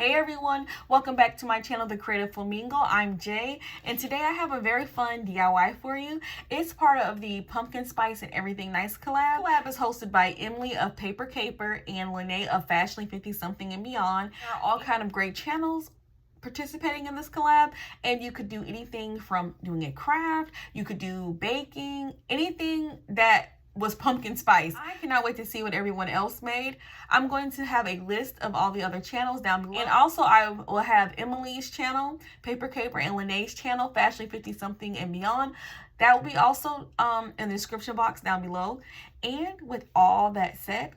Hey everyone, welcome back to my channel, The Creative Flamingo. I'm Jay, and today I have a very fun DIY for you. It's part of the Pumpkin Spice and Everything Nice Collab. The collab is hosted by Emily of Paper Caper and Lene of Fashionly 50 Something and Beyond. There are all kind of great channels participating in this collab, and you could do anything from doing a craft, you could do baking, anything that was pumpkin spice. I cannot wait to see what everyone else made. I'm going to have a list of all the other channels down below. And also I will have Emily's channel, Paper Caper, and Lene's channel, Fashionly 50 Something and Beyond. That will be also in the description box down below. And with all that said,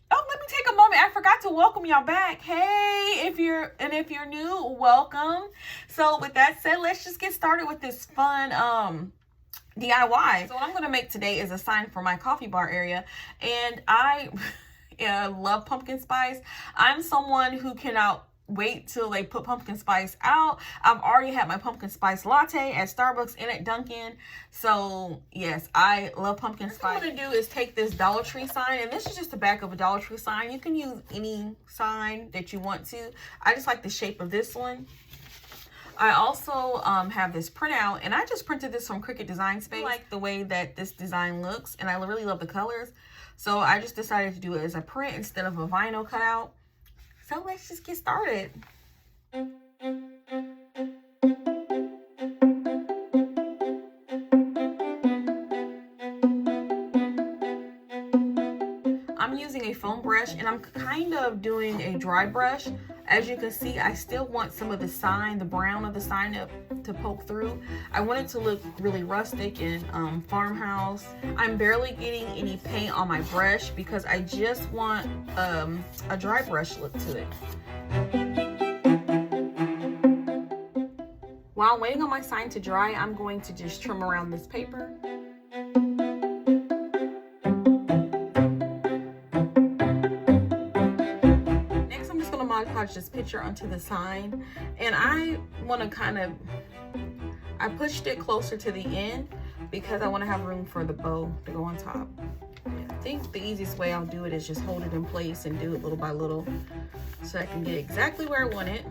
oh, let me take a moment. I forgot to welcome y'all back. Hey, if you're new, welcome. So with that said, let's just get started with this fun DIY. So what I'm going to make today is a sign for my coffee bar area, and I love pumpkin spice. I'm someone who cannot wait till they put pumpkin spice out. I've already had my pumpkin spice latte at Starbucks and at Dunkin'. So yes, I love pumpkin spice. What I'm going to do is take this Dollar Tree sign, and this is just the back of a Dollar Tree sign. You can use any sign that you want to. I just like the shape of this one. I also have this printout, and I just printed this from Cricut Design Space. I like the way that this design looks, and I really love the colors. So I just decided to do it as a print instead of a vinyl cutout. So let's just get started. I'm using a foam brush, and I'm kind of doing a dry brush. As you can see, I still want some of the sign, the brown of the sign to poke through. I want it to look really rustic and farmhouse. I'm barely getting any paint on my brush because I just want a dry brush look to it. While I'm waiting on my sign to dry, I'm going to just trim around this paper. This picture onto the sign, and I want to I pushed it closer to the end because I want to have room for the bow to go on top. I think the easiest way I'll do it is just hold it in place and do it little by little so I can get exactly where I want it.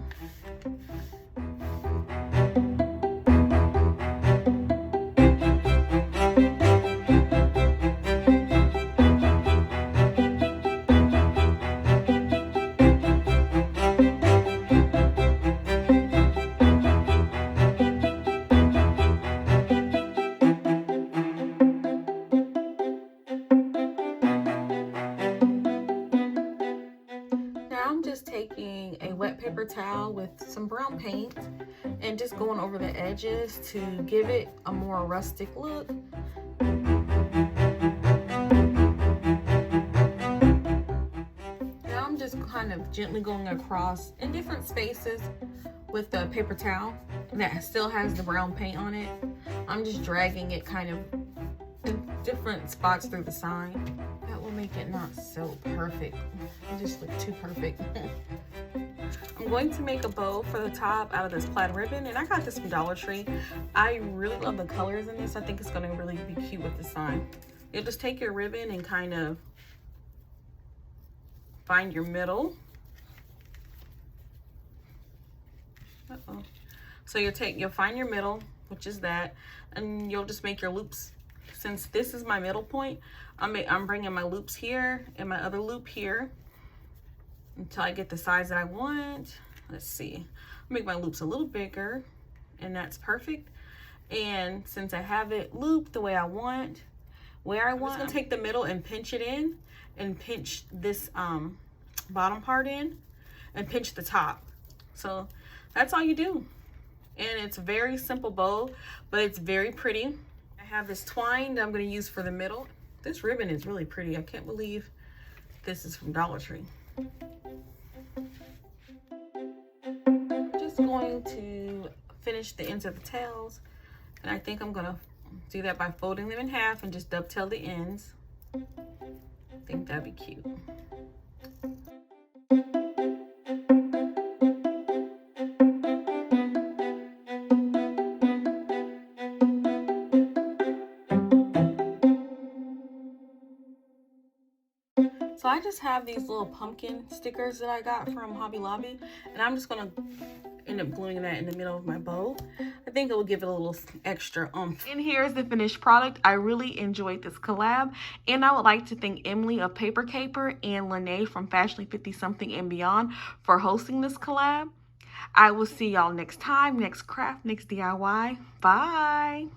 Taking a wet paper towel with some brown paint and just going over the edges to give it a more rustic look. Now I'm just kind of gently going across in different spaces with the paper towel that still has the brown paint on it. I'm just dragging it kind of in different spots through the sign. That will make it not so perfect. It just looks too perfect. I'm going to make a bow for the top out of this plaid ribbon, and I got this from Dollar Tree. I really love the colors in this. I think it's going to really be cute with the sign. You'll just take your ribbon and kind of find your middle. So you'll find your middle, which is that, and you'll just make your loops. Since this is my middle point, I'm bringing my loops here and my other loop here until I get the size that I want. Let's see. I'll make my loops a little bigger, and that's perfect. And since I have it looped the way I want, I'm just gonna take the middle and pinch it in, and pinch this bottom part in, and pinch the top. So that's all you do. And it's a very simple bow, but it's very pretty. I have this twine that I'm going to use for the middle. This ribbon is really pretty. I can't believe this is from Dollar Tree. I'm just going to finish the ends of the tails, and I think I'm going to do that by folding them in half and just dovetail the ends. I think that'd be cute. So I just have these little pumpkin stickers that I got from Hobby Lobby, and I'm just gonna end up gluing that in the middle of my bow. I think it will give it a little extra oomph. And here's the finished product. I really enjoyed this collab, and I would like to thank Emily of Paper Caper and Lene from Fashionly 50 Something and Beyond for hosting this collab. I will see y'all next time, next craft, next DIY. Bye.